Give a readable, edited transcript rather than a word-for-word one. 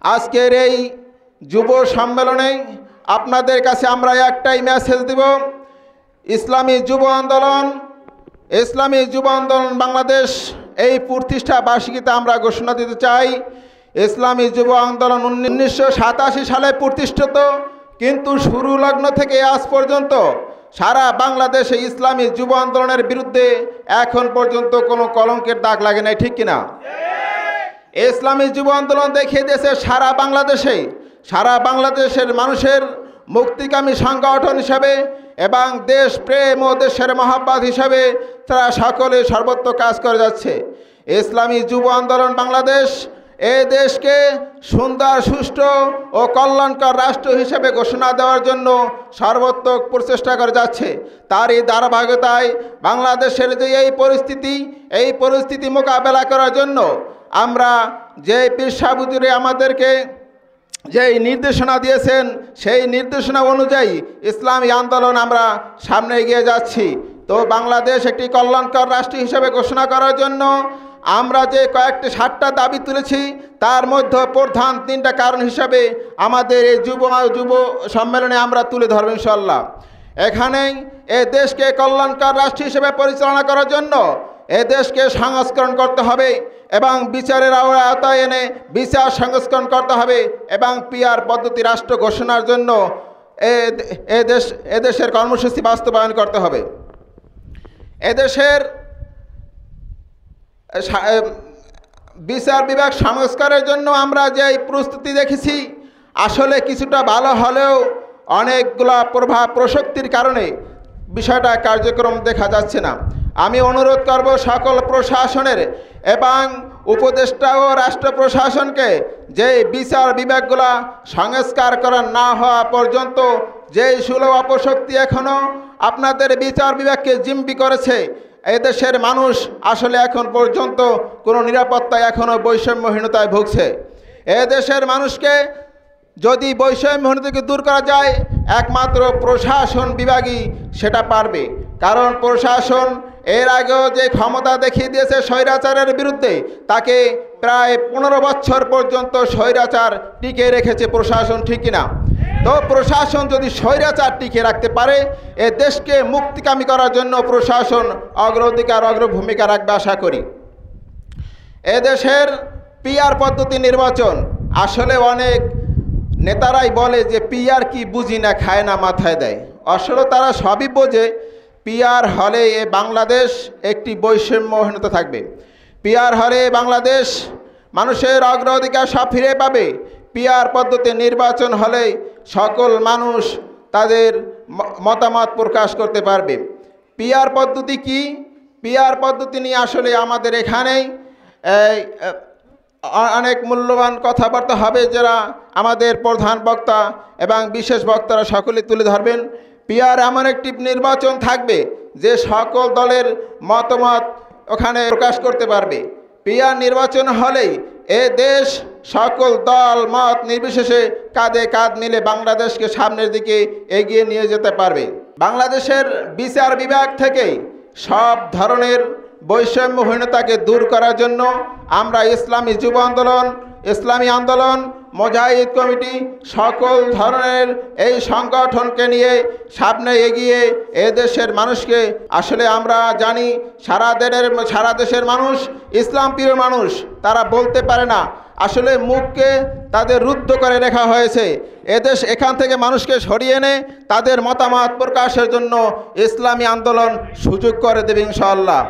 আজকের এই যুব সম্মেলনে আপনাদের কাছে আমরা একটাই মেসেজ দেব, ইসলামী যুব আন্দোলন বাংলাদেশ এই প্রতিষ্ঠা বার্ষিকীতে আমরা ঘোষণা দিতে চাই। ইসলামী যুব আন্দোলন 1987 সালে প্রতিষ্ঠিত, কিন্তু শুরু লগ্ন থেকে আজ পর্যন্ত সারা বাংলাদেশে ইসলামী যুব আন্দোলনের বিরুদ্ধে এখন পর্যন্ত কোনো কলঙ্কের দাগ লাগে নাই, ঠিক কিনা? ইসলামী যুব আন্দোলন দেখিয়ে দিয়েছে সারা বাংলাদেশের মানুষের মুক্তিকামী সংগঠন হিসাবে এবং দেশ প্রেম ও দেশের মহাব্বত হিসাবে তারা সকলে সর্বত্র কাজ করে যাচ্ছে। ইসলামী যুব আন্দোলন বাংলাদেশ এই দেশকে সুন্দর, সুষ্ঠু ও কল্যাণকর রাষ্ট্র হিসেবে ঘোষণা দেওয়ার জন্য সর্বত্র প্রচেষ্টা করে যাচ্ছে। তারই ধারাবাহিকতায় বাংলাদেশের যে এই পরিস্থিতি মোকাবেলা করার জন্য আমরা যে পীর সাহেব হুজুরে আমাদেরকে যেই নির্দেশনা দিয়েছেন, সেই নির্দেশনা অনুযায়ী ইসলামী আন্দোলন আমরা সামনে এগিয়ে যাচ্ছি। তো বাংলাদেশ একটি কল্যাণকর রাষ্ট্র হিসেবে ঘোষণা করার জন্য আমরা যে কয়েকটি 7টা দাবি তুলেছি, তার মধ্যে প্রধান 3টা কারণ হিসাবে আমাদের এই যুব সম্মেলনে আমরা তুলে ধরব ইনশাআল্লাহ। এখানেই এই দেশকে কল্যাণকর রাষ্ট্র হিসেবে পরিচালনা করার জন্য এ দেশকে সংস্করণ করতে হবে এবং বিচারের আওতায় এনে বিচার সংস্করণ করতে হবে এবং পিআর পদ্ধতি রাষ্ট্র ঘোষণার জন্য এদেশের কর্মসূচি বাস্তবায়ন করতে হবে। এদেশের বিচার বিভাগ সংস্কারের জন্য আমরা যে প্রস্তুতি দেখেছি, আসলে কিছুটা ভালো হলেও অনেকগুলা প্রভাব প্রশক্তির কারণে বিষয়টা কার্যক্রম দেখা যাচ্ছে না। আমি অনুরোধ করব সকল প্রশাসনের এবং উপদেষ্টা ও রাষ্ট্র প্রশাসনকে যে বিচার বিভাগগুলা সংস্কার করা না হওয়া পর্যন্ত যে সুলভ অপশক্তি এখনও আপনাদের বিচার বিভাগকে জিম্মি করেছে, এদেশের মানুষ আসলে এখন পর্যন্ত কোনো নিরাপত্তায় এখনও বৈষম্যহীনতায় ভুগছে। এদেশের মানুষকে যদি বৈষম্যহীনতাকে দূর করা যায়, একমাত্র প্রশাসন বিভাগই সেটা পারবে। কারণ প্রশাসন এর আগেও যে ক্ষমতা দেখিয়ে দিয়েছে স্বৈরাচারের বিরুদ্ধে, তাকে প্রায় 15 বছর পর্যন্ত স্বৈরাচার টিকে রেখেছে প্রশাসন, ঠিক কিনা? তো প্রশাসন যদি স্বৈরাচার টিকে রাখতে পারে, এ দেশকে মুক্তিকামী করার জন্য প্রশাসন অগ্রভূমিকা রাখবে আশা করি। এদেশের পিআর পদ্ধতি নির্বাচন, আসলে অনেক নেতারাই বলে যে পিআর কি বুঝি না, খায় না, মাথায় দেয়। আসলে তারা সবই বোঝে। পিআর হলে এ বাংলাদেশ একটি বৈষম্যহীনতা থাকবে। পিআর হলে বাংলাদেশ মানুষের অগ্রাধিকার সব ফিরে পাবে। পিআর পদ্ধতি নির্বাচন হলে সকল মানুষ তাদের মতামত প্রকাশ করতে পারবে। পিআর পদ্ধতি কি? পিআর পদ্ধতি নিয়ে আসলে আমাদের এখানেই অনেক মূল্যবান কথাবার্তা হবে, যারা আমাদের প্রধান বক্তা এবং বিশেষ বক্তারা সকলে তুলে ধরবেন। পিআর এমন একটি নির্বাচন থাকবে যে সকল দলের মতামত ওখানে প্রকাশ করতে পারবে। পিআর নির্বাচন হলেই এ দেশ সকল দল মত নির্বিশেষে কাঁধে কাঁধ মিলে বাংলাদেশকে সামনের দিকে এগিয়ে নিয়ে যেতে পারবে। বাংলাদেশের বিচার বিভাগ থেকে সব ধরনের বৈষম্যহীনতাকে দূর করার জন্য আমরা ইসলামী যুব আন্দোলন, ইসলামী আন্দোলন, মুজাহিদ কমিটি সকল ধরনের এই সংগঠনকে নিয়ে সামনে এগিয়ে এদেশের মানুষকে, আসলে আমরা জানি সারা দেশের মানুষ ইসলাম প্রিয় মানুষ, তারা বলতে পারে না, আসলে মুখকে তাদের রুদ্ধ করে রাখা হয়েছে। এখান থেকে মানুষকে সরিয়ে এনে তাদের মতামত প্রকাশের জন্য ইসলামী আন্দোলন সুযোগ করে দেবে ইনশাআল্লাহ।